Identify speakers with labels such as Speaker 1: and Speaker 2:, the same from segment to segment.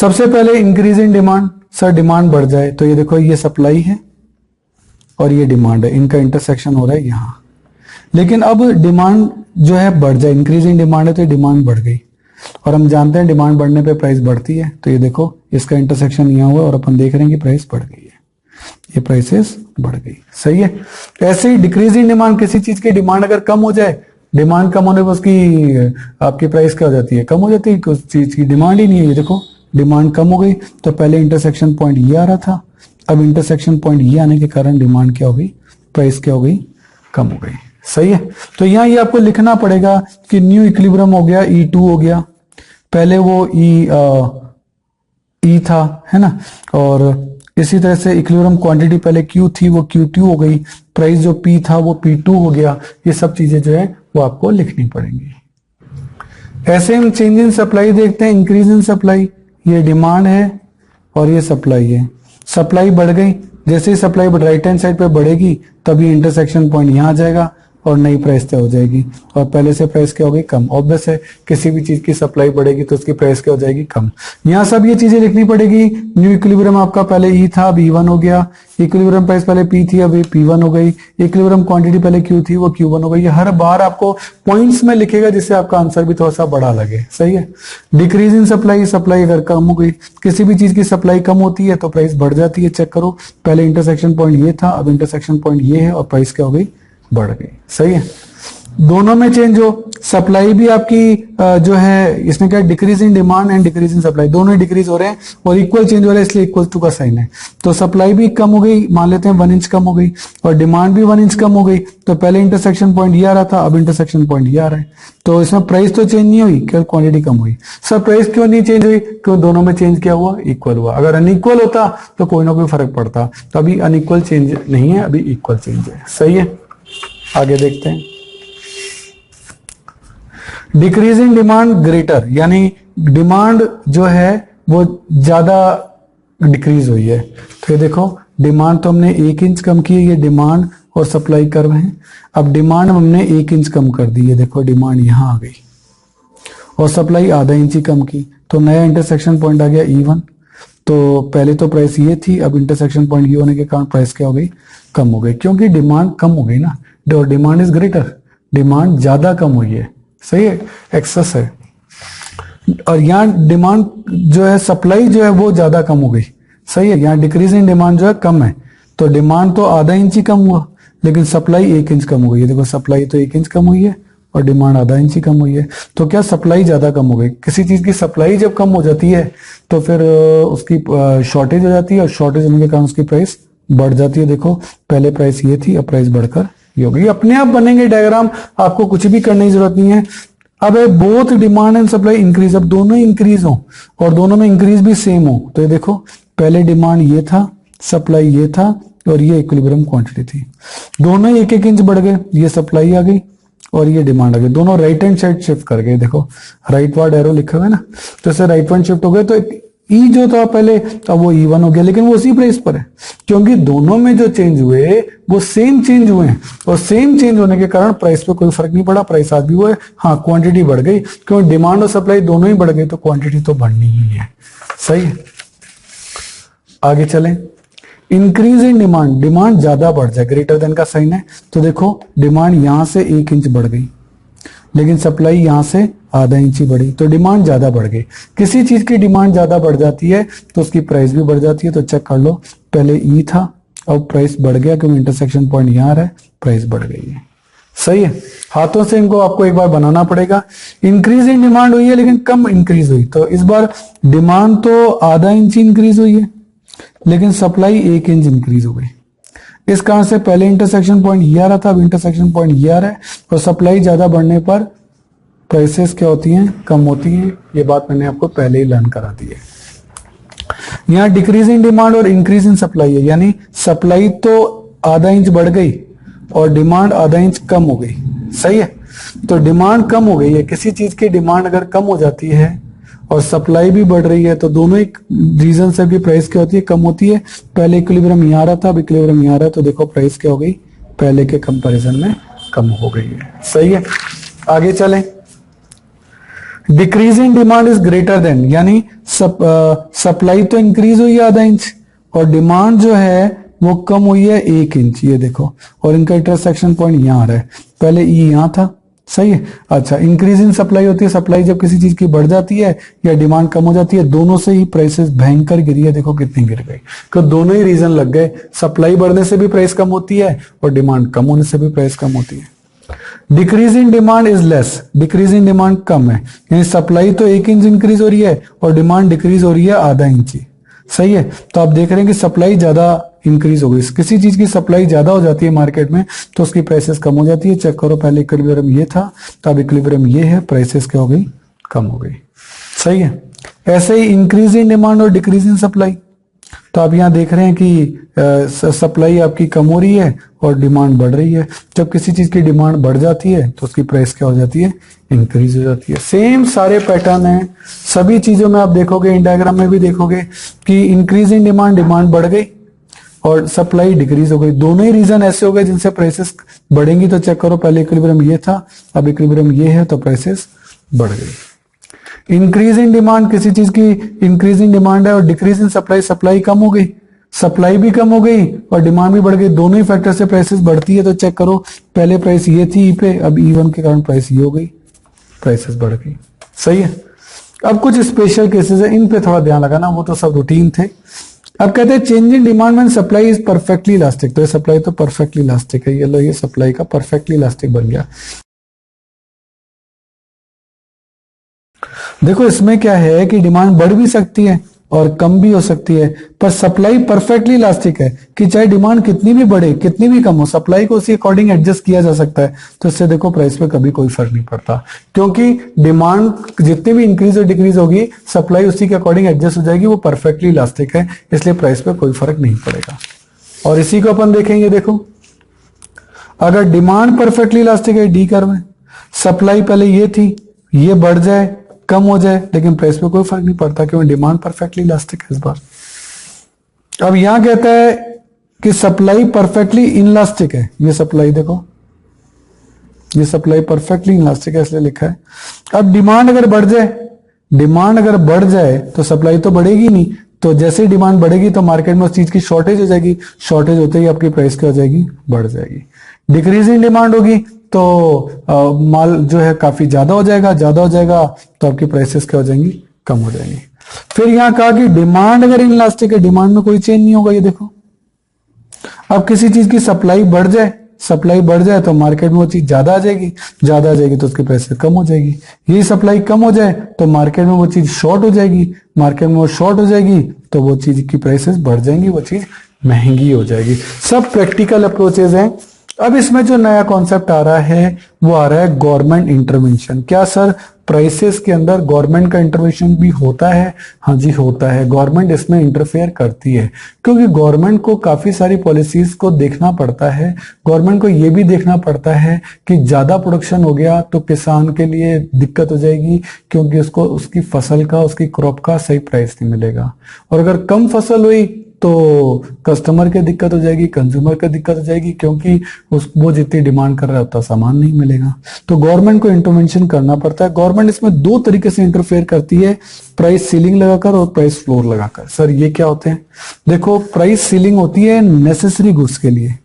Speaker 1: सबसे पहले increase in demand, sir demand बढ़ जाए तो ये देखो ये सप्लाई है और ये डिमांड है, इनका इंटरसेक्शन हो रहा है यहाँ। लेकिन अब डिमांड जो है बढ़ जाए, इंक्रीज इन डिमांड है तो ये डिमांड बढ़ गई और हम जानते हैं डिमांड बढ़ने पे प्राइस बढ़ती है, तो ये देखो इसका इंटरसेक्शन यहाँ हुआ और अपन देख रहे हैं कि प्राइस बढ़ गई है, ये प्राइसेस बढ़ गई। सही है। ऐसे ही डिक्रीज इन डिमांड, किसी चीज की डिमांड अगर कम हो जाए, डिमांड कम होने पर उसकी आपकी प्राइस क्या हो जाती है, कम हो जाती है, कुछ चीज की डिमांड ही नहीं है। ये देखो डिमांड कम हो गई तो पहले इंटरसेक्शन पॉइंट ये आ रहा था, अब इंटरसेक्शन पॉइंट ये आने के कारण डिमांड क्या हो गई, प्राइस क्या हो गई, कम हो गई। सही है। तो यहाँ ये आपको लिखना पड़ेगा कि न्यू इक्विलिब्रियम हो गया, E2 हो गया, पहले वो E था, है ना, और इसी तरह से इक्विलिब्रियम क्वांटिटी पहले Q थी वो Q2 हो गई, प्राइस जो P था वो P2 हो गया। ये सब चीजें जो है वो आपको लिखनी पड़ेंगी। ऐसे हम चेंज इन सप्लाई देखते हैं, इंक्रीज इन सप्लाई, ये डिमांड है और ये सप्लाई है। सप्लाई बढ़ गई, जैसे ही सप्लाई राइट हैंड साइड पे बढ़ेगी तब ये इंटरसेक्शन पॉइंट यहाँ आ जाएगा और नई प्राइस तय हो जाएगी और पहले से प्राइस क्या हो गई, कम। ऑब्वियस है किसी भी चीज की सप्लाई बढ़ेगी तो उसकी प्राइस क्या हो जाएगी, कम। यहाँ सब ये चीजें लिखनी पड़ेगी। न्यू इक्विलिब्रियम आपका पहले E था अब E1 हो गया, इक्विलिब्रियम प्राइस पहले P थी अब P1 हो गई, इक्विलिब्रियम क्वांटिटी पहले Q थी वो Q1 हो गई। ये हर बार आपको पॉइंट्स में लिखेगा जिससे आपका आंसर भी थोड़ा सा बड़ा लगे। सही है। डिक्रीज इन सप्लाई, सप्लाई अगर कम हो गई, किसी भी चीज की सप्लाई कम होती है तो प्राइस बढ़ जाती है। चेक करो पहले इंटरसेक्शन पॉइंट ये था अब इंटरसेक्शन पॉइंट ये है और प्राइस क्या हो गई, बढ़ गई। सही है। दोनों में चेंज हो, सप्लाई भी आपकी जो है इसने क्या decrease in demand and decrease in supply, दोनों डिक्रीज हो रहे हैं और इक्वल चेंज हो रहा है इसलिए इक्वल टू का साइन है। तो सप्लाई भी कम हो गई, मान लेते हैं 1 इंच कम हो गई और डिमांड भी 1 इंच कम हो गई, तो पहले इंटरसेक्शन पॉइंट ये आ रहा था अब इंटरसेक्शन पॉइंट ये आ रहा है। तो इसमें प्राइस तो चेंज नहीं हुई, केवल क्वांटिटी कम हुई। सर प्राइस क्यों नहीं चेंज हुई, क्यों दोनों में चेंज क्या हुआ, इक्वल हुआ। अगर अनइक्वल होता तो कोई ना कोई फर्क पड़ता, तो अभी अनइक्वल चेंज नहीं है, अभी इक्वल चेंज है। सही है। आगे देखते हैं। डिक्रीज इन डिमांड ग्रेटर, यानी डिमांड जो है वो ज्यादा डिक्रीज हुई है। तो ये देखो डिमांड तो हमने 1 इंच कम की है, ये डिमांड और सप्लाई कर्व है। अब डिमांड हमने 1 इंच कम कर दी, ये देखो डिमांड यहां आ गई और सप्लाई आधा इंच ही कम की, तो नया इंटरसेक्शन पॉइंट आ गया E1। तो पहले तो प्राइस ये थी अब इंटरसेक्शन पॉइंट ये होने के कारण प्राइस क्या हो गई, कम हो गई, क्योंकि डिमांड कम हो गई ना, डिमांड इज ग्रेटर, डिमांड ज्यादा कम हुई है। सही है, एक्सेस है। और यहाँ डिमांड जो है सप्लाई जो है वो ज्यादा कम हो गई। सही है। यहाँ डिक्रीज इन डिमांड जो है कम है, तो डिमांड तो आधा इंच ही कम हुआ लेकिन सप्लाई 1 इंच कम हो गई। देखो सप्लाई तो 1 इंच कम हुई है और डिमांड आधा इंच ही कम हुई है। तो क्या सप्लाई ज्यादा कम हो गई। किसी चीज की सप्लाई जब कम हो जाती है तो फिर उसकी शॉर्टेज हो जाती है और शॉर्टेज होने के कारण उसकी प्राइस बढ़ जाती है। देखो पहले प्राइस ये थी अब प्राइस बढ़कर ये हो गई। अपने आप बनेंगे डायग्राम, आपको कुछ भी करने की जरूरत नहीं है। अब both demand and supply increase, अब दोनों इंक्रीज हो और दोनों में इंक्रीज भी सेम हो। तो ये देखो पहले डिमांड ये था, सप्लाई ये था और ये इक्विलिब्रियम क्वांटिटी थी, दोनों 1-1 इंच बढ़ गए, ये सप्लाई आ गई और ये डिमांड आ गई, दोनों राइट हैंड साइड शिफ्ट कर गए। देखो राइट वार्ड एरो लिखा हुआ है ना, तो इसे राइट हैंड शिफ्ट हो गए, तो ई जो था पहले अब वो E1 हो गया, लेकिन वो उसी प्राइस पर है क्योंकि दोनों में जो चेंज हुए वो सेम चेंज हुए हैं और सेम चेंज होने के कारण प्राइस पे कोई फर्क नहीं पड़ा, प्राइस आज भी हुआ है। हाँ क्वांटिटी बढ़ गई क्योंकि डिमांड और सप्लाई दोनों ही बढ़ गई तो क्वांटिटी तो बढ़नी ही है। सही है। आगे चलें। इंक्रीज इन डिमांड, डिमांड ज्यादा बढ़ जाए, ग्रेटर देन का साइन है, तो देखो डिमांड यहां से 1 इंच बढ़ गई लेकिन सप्लाई यहां से आधा इंच ही बढ़ी, तो डिमांड ज्यादा बढ़ गई। किसी चीज की डिमांड ज्यादा बढ़ जाती है तो उसकी प्राइस भी बढ़ जाती है। तो चेक कर लो पहले ई था अब प्राइस बढ़ गया क्योंकि इंटरसेक्शन पॉइंट यहां है, प्राइस बढ़ गई है। सही है। हाथों से इनको आपको एक बार बनाना पड़ेगा। इंक्रीज इन डिमांड हुई है लेकिन कम इंक्रीज हुई, तो इस बार डिमांड तो आधा इंच इंक्रीज हुई है लेकिन सप्लाई 1 इंच इंक्रीज हो गई। इस कारण से पहले इंटरसेक्शन पॉइंट ये आ रहा था अब इंटरसेक्शन पॉइंट ये आ रहा है और सप्लाई ज्यादा बढ़ने पर प्राइसेस क्या होती हैं, कम होती हैं। ये बात मैंने आपको पहले ही लर्न करा दी है। यहां डिक्रीज इन डिमांड और इंक्रीज इन सप्लाई है, यानी सप्लाई तो आधा इंच बढ़ गई और डिमांड आधा इंच कम हो गई। सही है। तो डिमांड कम हो गई है, किसी चीज की डिमांड अगर कम हो जाती है और सप्लाई भी बढ़ रही है तो दोनों ही रीजन से भी प्राइस क्या होती है, कम होती है। पहले इक्विलिब्रियम यहाँ आ रहा था अब इक्विलिब्रियम यहाँ आ रहा है, तो देखो प्राइस क्या हो गई, पहले के कंपैरिजन में कम हो गई है। सही है। आगे चलें। Decrease in demand is greater than, यानी सप्लाई तो इंक्रीज हुई है आधा इंच और डिमांड जो है वो कम हुई है 1 इंच, ये देखो, और इनका इंटरसेक्शन पॉइंट यहां आ रहा है, पहले ई यहां था, सही है। अच्छा, इंक्रीज इन सप्लाई होती है, सप्लाई जब किसी चीज की बढ़ जाती है या डिमांड कम हो जाती है, दोनों से ही प्राइसेस भयंकर गिरी है, देखो कितनी गिर गई, तो दोनों ही रीजन लग गए, सप्लाई बढ़ने से भी प्राइस कम होती है और डिमांड कम होने से भी प्राइस कम होती है। Decrease in demand is less, decrease in demand कम है, यानी सप्लाई तो 1 इंच इंक्रीज हो रही है और डिमांड डिक्रीज हो रही है आधा इंच ही, सही है। तो आप देख रहे हैं कि सप्लाई ज्यादा इंक्रीज हो गई, किसी चीज की सप्लाई ज्यादा हो जाती है मार्केट में तो उसकी प्राइसेस कम हो जाती है। चेक करो, पहले इक्विलिब्रियम ये था, तो अब इक्विलिब्रियम ये है, प्राइसेस क्या हो गई, कम हो गई, सही है। ऐसे ही इंक्रीज इन डिमांड और डिक्रीज इन सप्लाई, तो आप यहां देख रहे हैं कि सप्लाई आपकी कम हो रही है और डिमांड बढ़ रही है। जब किसी चीज की डिमांड बढ़ जाती है तो उसकी प्राइस क्या हो जाती है, इंक्रीज हो जाती है। सेम सारे पैटर्न हैं सभी चीजों में, आप देखोगे इन डायग्राम में भी देखोगे कि इंक्रीज इन डिमांड, डिमांड बढ़ गई और सप्लाई डिक्रीज हो गई, दोनों ही रीजन ऐसे हो गए जिनसे प्राइसेस बढ़ेंगी। तो चेक करो, पहले इक्विलिब्रियम ये था, अब इक्विलिब्रियम ये है, तो प्राइसेस बढ़ गई। इंक्रीज इन डिमांड, किसी चीज की इंक्रीज इन डिमांड है और डिक्रीज इन सप्लाई, सप्लाई कम हो गई, सप्लाई भी कम हो गई और डिमांड भी बढ़ गई, दोनों ही फैक्टर से प्राइसेस बढ़ती है। तो चेक करो, पहले प्राइस ये थी ई पे, अब E1 के कारण प्राइस ये हो गई, प्राइसेस बढ़ गई, सही है। अब कुछ स्पेशल केसेस है, इन पे थोड़ा ध्यान लगाना, वो तो सब रूटीन थे। अब कहते हैं change in demand when supply is perfectly elastic, तो ये सप्लाई तो परफेक्टली इलास्टिक है, ये लो, ये सप्लाई का परफेक्टली इलास्टिक बन गया। देखो इसमें क्या है कि डिमांड बढ़ भी सकती है और कम भी हो सकती है, पर सप्लाई परफेक्टली इलास्टिक है कि चाहे डिमांड कितनी भी बढ़े कितनी भी कम हो, सप्लाई को उसी अकॉर्डिंग एडजस्ट किया जा सकता है। तो इससे देखो प्राइस पे कभी कोई फर्क नहीं पड़ता, क्योंकि डिमांड जितनी भी इंक्रीज और डिक्रीज होगी, सप्लाई उसी के अकॉर्डिंग एडजस्ट हो जाएगी, वो परफेक्टली इलास्टिक है, इसलिए प्राइस पे कोई फर्क नहीं पड़ेगा। और इसी को अपन देखेंगे, देखो अगर डिमांड परफेक्टली इलास्टिक है डी कर्व में, सप्लाई पहले ये थी, ये बढ़ जाए कम हो जाए, लेकिन प्राइस पे कोई फर्क नहीं पड़ता क्योंकि डिमांड परफेक्टली इलास्टिक है इस बार। अब यहां कहता है कि सप्लाई परफेक्टली इनलास्टिक है, ये सप्लाई देखो, ये सप्लाई परफेक्टली इनलास्टिक है इसलिए लिखा है। अब डिमांड अगर बढ़ जाए, डिमांड अगर बढ़ जाए तो सप्लाई तो बढ़ेगी नहीं, तो जैसे ही डिमांड बढ़ेगी तो मार्केट में उस चीज की शॉर्टेज हो जाएगी, शॉर्टेज होते ही आपकी प्राइस क्या हो जाएगी, बढ़ जाएगी। डिक्रीज इन डिमांड होगी तो माल जो है काफी ज्यादा हो जाएगा, ज्यादा हो जाएगा तो आपकी प्राइसेस क्या हो जाएंगी, कम हो जाएंगी। फिर यहां कहा कि डिमांड अगर इनलास्टिक है, डिमांड में कोई चेंज नहीं होगा, ये देखो। अब किसी चीज की सप्लाई बढ़ जाए, सप्लाई बढ़ जाए तो मार्केट में वो चीज ज्यादा आ जाएगी, ज्यादा आ जाएगी तो उसकी प्राइस कम हो जाएगी। यही सप्लाई कम हो जाए तो मार्केट में वो चीज शॉर्ट हो जाएगी, मार्केट में वो शॉर्ट हो जाएगी तो वो चीज की प्राइसेस बढ़ जाएंगी, वो चीज महंगी हो जाएगी। सब प्रैक्टिकल अप्रोचेज हैं। अब इसमें जो नया कॉन्सेप्ट आ रहा है वो आ रहा है गवर्नमेंट इंटरवेंशन। क्या सर प्राइसेस के अंदर गवर्नमेंट का इंटरवेंशन भी होता है? हाँ जी होता है, गवर्नमेंट इसमें इंटरफेयर करती है, क्योंकि गवर्नमेंट को काफी सारी पॉलिसीज को देखना पड़ता है। गवर्नमेंट को ये भी देखना पड़ता है कि ज्यादा प्रोडक्शन हो गया तो किसान के लिए दिक्कत हो जाएगी, क्योंकि उसको उसकी फसल का, उसकी क्रॉप का सही प्राइस नहीं मिलेगा, और अगर कम फसल हुई तो कस्टमर की दिक्कत हो जाएगी, कंज्यूमर की दिक्कत हो जाएगी, क्योंकि वो जितनी डिमांड कर रहा है उतना सामान नहीं मिलेगा। तो गवर्नमेंट को इंटरवेंशन करना पड़ता है। गवर्नमेंट इसमें दो तरीके से इंटरफेयर करती है, प्राइस सीलिंग लगाकर और प्राइस फ्लोर लगाकर। सर ये क्या होते हैं? देखो, प्राइस सीलिंग होती है नेसेसरी गुड्स के लिए।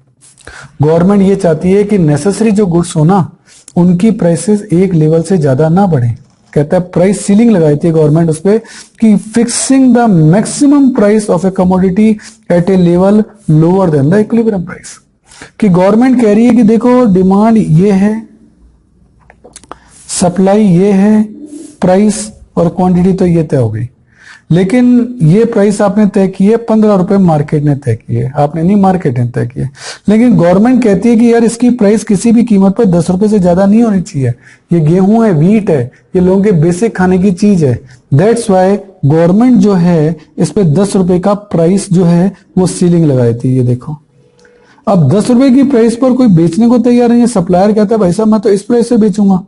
Speaker 1: गवर्नमेंट ये चाहती है कि नेसेसरी जो गुड्स हो ना, उनकी प्राइसेस एक लेवल से ज्यादा ना बढ़े। कहता है प्राइस सीलिंग लगाई थी गवर्नमेंट उस पे कि fixing the maximum price of a commodity at a level lower than the equilibrium price. कि गवर्नमेंट कह रही है कि देखो डिमांड ये है, सप्लाई ये है, प्राइस और क्वांटिटी तो ये तय हो गई, लेकिन ये प्राइस आपने तय किए 15 रुपए, मार्केट ने तय किए, आपने नहीं, मार्केट ने तय किए। लेकिन गवर्नमेंट कहती है कि यार इसकी प्राइस किसी भी कीमत पर 10 रुपए से ज्यादा नहीं होनी चाहिए। ये गेहूं है, व्हीट है, ये लोगों के बेसिक खाने की चीज है। दैट्स वाई गवर्नमेंट जो है इस पे 10 रुपए का प्राइस जो है वो सीलिंग लगाई थी। ये देखो, अब 10 रुपए की प्राइस पर कोई बेचने को तैयार नहीं है। सप्लायर कहता है भाई साहब मैं तो इस प्राइस से बेचूंगा।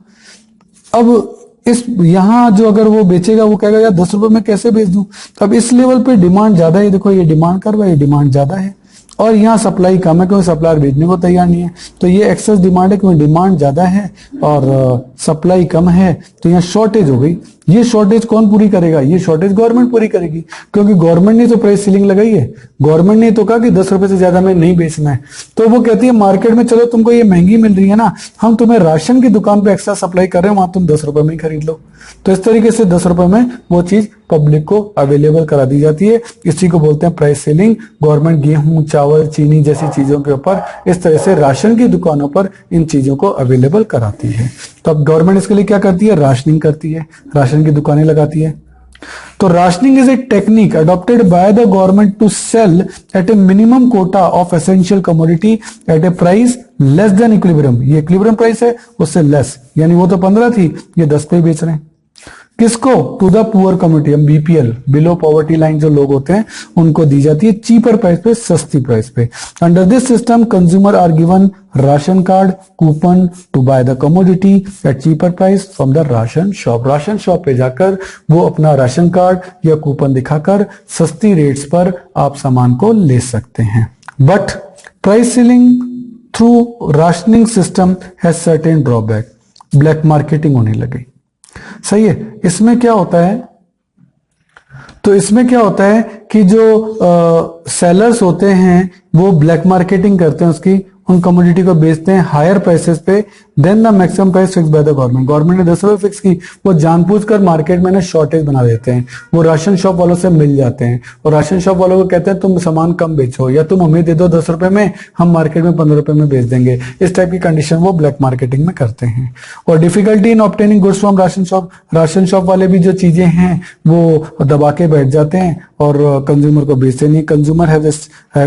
Speaker 1: अब इस यहां जो अगर वो बेचेगा वो कहेगा यार 10 रुपए में कैसे बेच दूं। तो अब इस लेवल पे डिमांड ज्यादा है, देखो ये डिमांड कर रहा है, ये डिमांड ज्यादा है, और यहाँ सप्लाई कम है क्योंकि सप्लायर बेचने को तैयार नहीं है। तो ये एक्सेस डिमांड है क्योंकि डिमांड ज्यादा है और सप्लाई कम है, तो यहाँ शॉर्टेज हो गई। ये शॉर्टेज कौन पूरी करेगा? ये शॉर्टेज गवर्नमेंट पूरी करेगी, क्योंकि गवर्नमेंट ने तो प्राइस सीलिंग लगाई है। गवर्नमेंट ने तो कहा कि 10 रुपए से ज्यादा में नहीं बेचना है, तो वो कहती है मार्केट में चलो तुमको ये महंगी मिल रही है ना, हम तुम्हें राशन की दुकान पे एक्स्ट्रा सप्लाई कर रहे हैं, वहां तुम 10 रुपए में ही खरीद लो। तो इस तरीके से 10 रुपए में वो चीज पब्लिक को अवेलेबल करा दी जाती है। इसी को बोलते हैं प्राइस सेलिंग। गवर्नमेंट गेहूं, चावल, चीनी जैसी चीजों के ऊपर इस तरह से राशन की दुकानों पर इन चीजों को अवेलेबल कराती है। तो अब गवर्नमेंट इसके लिए क्या करती है? राशनिंग करती है, राशन की दुकानें लगाती है। तो rationing is a technique adopted by the government to sell at a minimum quota of essential commodity at a price less than equilibrium. ये इक्विलिब्रियम प्राइस है, उससे लेस, यानी वो तो 15 थी, ये 10 पे बेच रहे हैं। किसको? टू द पुअर कम्युनिटी, हम बीपीएल, बिलो पॉवर्टी लाइन जो लोग होते हैं, उनको दी जाती है चीपर प्राइस पे, सस्ती प्राइस पे। Under this system consumer are given ration card, coupon to buy the commodity at cheaper price from the ration shop. Ration shop पे जाकर वो अपना राशन कार्ड या कूपन दिखाकर सस्ती रेट्स पर आप सामान को ले सकते हैं। But price ceiling through rationing system has certain drawback. Black marketing होने लगी। सही है। इसमें क्या होता है? तो इसमें क्या होता है कि जो सेलर्स होते हैं वो ब्लैक मार्केटिंग करते हैं, उसकी उन कमोडिटी को बेचते हैं हायर प्राइसेस पे than the maximum price fix by the government. Government ने 10 रुपए फिक्स की, वो जानबूझकर मार्केट में ना शॉर्टेज बना देते हैं। वो राशन शॉप वालों से मिल जाते हैं और राशन शॉप वालों को कहते हैं तुम सामान कम बेचो या तुम हमें दे दो 10 रुपए में, हम मार्केट में 15 रुपए में बेच देंगे। इस टाइप की कंडीशन वो ब्लैक मार्केटिंग में करते हैं। और difficulty in obtaining goods from ration shop, ration shop वाले भी जो चीजें हैं वो दबा के बैठ जाते हैं और कंज्यूमर को बेचते नहीं। Consumer have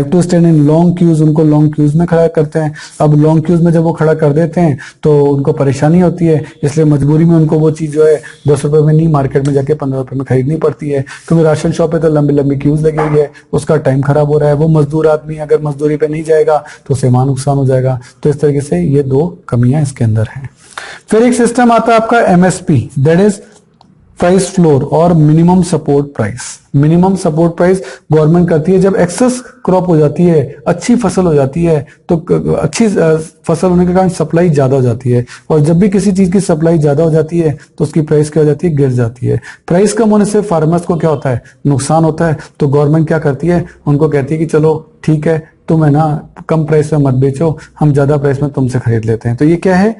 Speaker 1: to stand in long queues, उनको लॉन्ग क्यूज में खड़ा करते हैं। अब लॉन्ग क्यूज में जब वो खड़ा कर देते हैं तो उनको परेशानी होती है, इसलिए मजबूरी में उनको वो चीज जो है 10 रुपए में नहीं, मार्केट में जाके 15 रुपए में खरीदनी पड़ती है, क्योंकि राशन शॉप पे तो लंबी लंबी क्यूज लगी हुई है, उसका टाइम खराब हो रहा है। वो मजदूर आदमी अगर मजदूरी पे नहीं जाएगा तो उसे मां नुकसान हो जाएगा। तो इस तरीके से ये 2 कमियां इसके अंदर हैं। फिर एक सिस्टम आता है आपका MSP, that is price floor और minimum support price. Minimum support price government करती है जब एक्सेस क्रॉप हो जाती है, अच्छी फसल हो जाती है, तो अच्छी फसल होने के कारण सप्लाई ज्यादा हो जाती है, और जब भी किसी चीज की सप्लाई ज्यादा हो जाती है तो उसकी प्राइस क्या हो जाती है? गिर जाती है। प्राइस कम होने से फार्मर्स को क्या होता है? नुकसान होता है। तो गवर्नमेंट क्या करती है? उनको कहती है कि चलो ठीक है, तुम है ना कम प्राइस में मत बेचो, हम ज्यादा प्राइस में तुमसे खरीद लेते हैं। तो ये क्या है?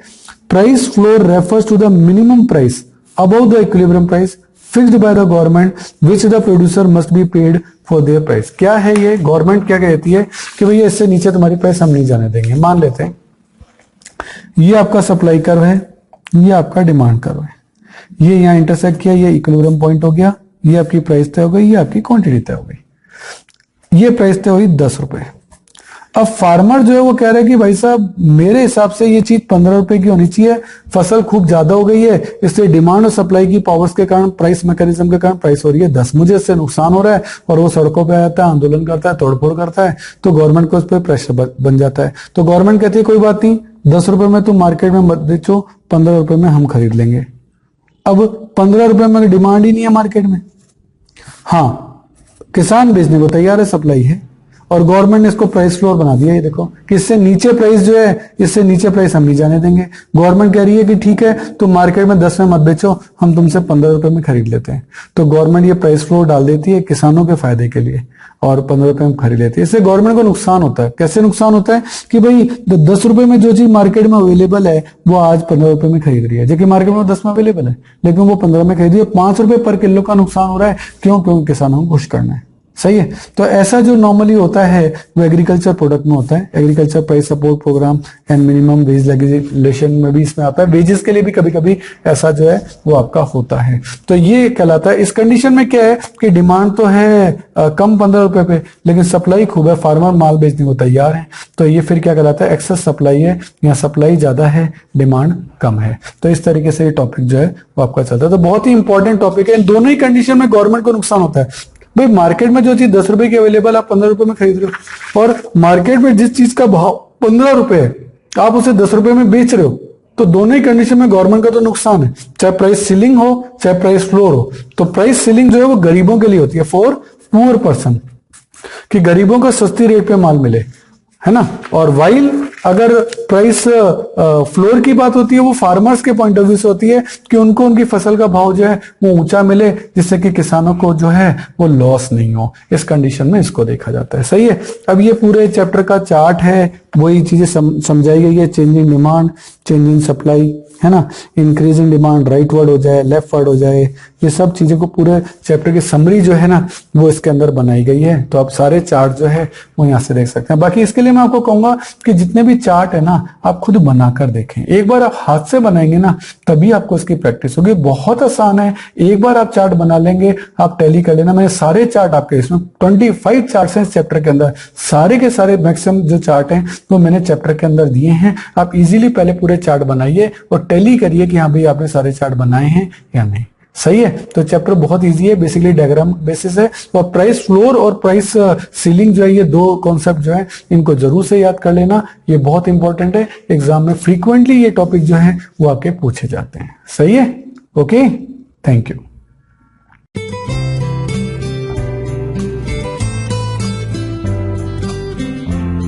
Speaker 1: Price floor refers to the minimum price above the equilibrium price fixed by the government which the producer must be paid for their price। क्या है ये? गवर्नमेंट क्या कहती है कि भैया इससे नीचे तुम्हारी प्राइस हम नहीं जाने देंगे। मान लेते हैं ये आपका सप्लाई कर्व है, ये आपका डिमांड कर्व है, ये यहाँ इंटरसेक्ट किया, ये इक्विलिब्रियम पॉइंट हो गया, ये आपकी प्राइस तय हो गई, ये आपकी क्वांटिटी तय हो गई, ये प्राइस तय हुई 10 रुपए। अब फार्मर जो है वो कह रहा है कि भाई साहब मेरे हिसाब से ये चीज 15 रुपए की होनी चाहिए, फसल खूब ज्यादा हो गई है, इससे डिमांड और सप्लाई की पावर्स के कारण, प्राइस मैकेनिज्म के कारण प्राइस हो रही है 10, मुझे इससे नुकसान हो रहा है। और वो सड़कों पे आता है, आंदोलन करता है, तोड़फोड़ करता है, तो गवर्नमेंट को उस पर प्रेशर बन जाता है। तो गवर्नमेंट कहती है कोई बात नहीं, 10 रुपए में तुम मार्केट में मत बेचो, 15 रुपए में हम खरीद लेंगे। अब 15 रुपए में डिमांड ही नहीं है मार्केट में, हाँ किसान बेचने को तैयार है, सप्लाई है, और गवर्नमेंट ने इसको प्राइस फ्लोर बना दिया। ये देखो कि इससे नीचे प्राइस जो है, इससे नीचे प्राइस हम नहीं जाने देंगे। गवर्नमेंट कह रही है कि ठीक है तुम मार्केट में 10 में मत बेचो, हम तुमसे 15 रुपए में खरीद लेते हैं। तो गवर्नमेंट ये प्राइस फ्लोर डाल देती है किसानों के फायदे के लिए और 15 रुपए में खरीद लेती है। इससे गवर्नमेंट को नुकसान होता है। कैसे नुकसान होता है? कि भाई 10 रुपए में जो चीज मार्केट में अवेलेबल है वो आज 15 रुपए में खरीद रही है, जबकि मार्केट में 10 में अवेलेबल है, लेकिन वो 15 में खरीद रही है। 5 रुपए पर किलो का नुकसान हो रहा है। क्यों? क्योंकि किसानों को खुश करना है। सही है। तो ऐसा जो नॉर्मली होता है वो एग्रीकल्चर प्रोडक्ट में होता है। Agriculture price support programme and minimum wage legislation में भी इसमें आता है। वेजेस के लिए भी कभी कभी ऐसा जो है वो आपका होता है। तो ये कहलाता है। इस कंडीशन में क्या है कि डिमांड तो है कम 15 रुपए पे, लेकिन सप्लाई खूब है, फार्मर माल बेचने को तैयार है। तो ये फिर क्या कहलाता है? एक्सेस सप्लाई है, या सप्लाई ज्यादा है, डिमांड कम है। तो इस तरीके से ये टॉपिक जो है वो आपका चलता है। तो बहुत ही इंपॉर्टेंट टॉपिक है। इन दोनों ही कंडीशन में गवर्नमेंट को नुकसान होता है। भाई मार्केट में जो चीज 10 रुपए की अवेलेबल आप 15 रुपए में खरीद रहे हो, और मार्केट में जिस चीज का भाव 15 रुपए है आप उसे 10 रुपए में बेच रहे हो, तो दोनों ही कंडीशन में गवर्नमेंट का तो नुकसान है, चाहे प्राइस सीलिंग हो चाहे प्राइस फ्लोर हो। तो प्राइस सीलिंग जो है वो गरीबों के लिए होती है, फॉर पुअर पर्सन। कि गरीबों को सस्ती रेट पे माल मिले, है ना। और वाइल अगर प्राइस फ्लोर की बात होती है, वो फार्मर्स के पॉइंट ऑफ व्यू से होती है कि उनको उनकी फसल का भाव जो है वो ऊंचा मिले, जिससे कि किसानों को जो है वो लॉस नहीं हो। इस कंडीशन में इसको देखा जाता है। सही है। अब ये पूरे चैप्टर का चार्ट है, वही चीजें समझाई गई है। चेंजिंग डिमांड, चेंजिंग सप्लाई, है ना, इंक्रीजिंग डिमांड राइट वर्ड हो जाए, लेफ्ट वर्ड हो जाए, ये सब चीजें को पूरे चैप्टर की समरी जो है ना वो इसके अंदर बनाई गई है। तो आप सारे चार्ट जो है वो यहाँ से देख सकते हैं। बाकी इसके लिए मैं आपको कहूंगा कि जितने भी चार्ट है ना आप खुद बनाकर देखें। एक बार आप हाथ से बनाएंगे ना तभी आपको इसकी प्रैक्टिस होगी। बहुत आसान है, एक बार आप चार्ट बना लेंगे, आप टैली कर लेना। मैंने सारे चार्ट आपके इसमें 25 चार्ट हैं इस चैप्टर के अंदर, सारे के सारे मैक्सिमम जो चार्ट हैं वो मैंने चैप्टर के अंदर दिए हैं। आप इजीली पहले पूरे चार्ट बनाइए और टैली करिए कि हाँ भाई आपने सारे चार्ट बनाए हैं या नहीं। सही है। तो चैप्टर बहुत इजी है, बेसिकली डायग्राम बेसिस है। और प्राइस फ्लोर और प्राइस सीलिंग जो है, ये दो कॉन्सेप्ट जो है इनको जरूर से याद कर लेना, ये बहुत इंपॉर्टेंट है। एग्जाम में फ्रीक्वेंटली ये टॉपिक जो है वो आपके पूछे जाते हैं। सही है। Okay, thank you.